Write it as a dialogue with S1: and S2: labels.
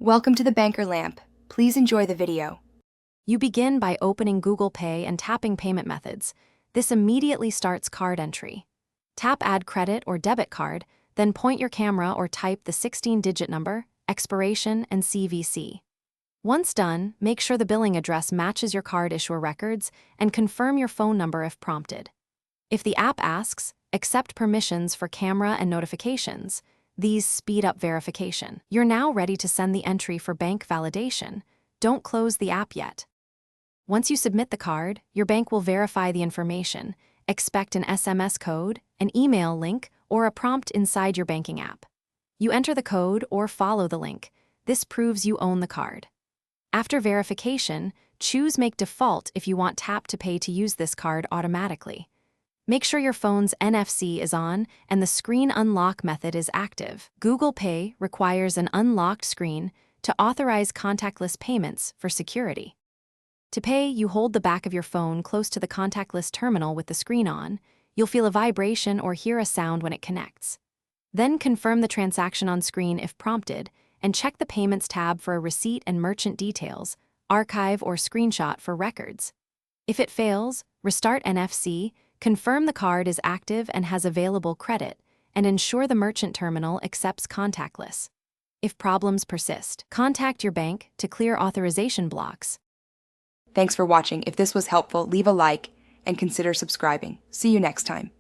S1: Welcome to the Banker Lamp. Please enjoy the video.
S2: You begin by opening Google Pay and tapping payment methods. This immediately starts card entry. Tap Add Credit or Debit Card, then point your camera or type the 16-digit number, expiration, and CVC. Once done, make sure the billing address matches your card issuer records and confirm your phone number if prompted. If the app asks, accept permissions for camera and notifications. These speed up verification. You're now ready to send the entry for bank validation. Don't close the app yet. Once you submit the card, your bank will verify the information. Expect an SMS code, an email link, or a prompt inside your banking app. You enter the code or follow the link. This proves you own the card. After verification, choose Make Default if you want Tap to Pay to use this card automatically. Make sure your phone's NFC is on and the screen unlock method is active. Google Pay requires an unlocked screen to authorize contactless payments for security. To pay, you hold the back of your phone close to the contactless terminal with the screen on. You'll feel a vibration or hear a sound when it connects. Then confirm the transaction on screen if prompted, and check the Payments tab for a receipt and merchant details, archive or screenshot for records. If it fails, restart NFC, confirm the card is active and has available credit, and ensure the merchant terminal accepts contactless. If problems persist, contact your bank to clear authorization blocks.
S1: Thanks for watching. If this was helpful, leave a like and consider subscribing. See you next time.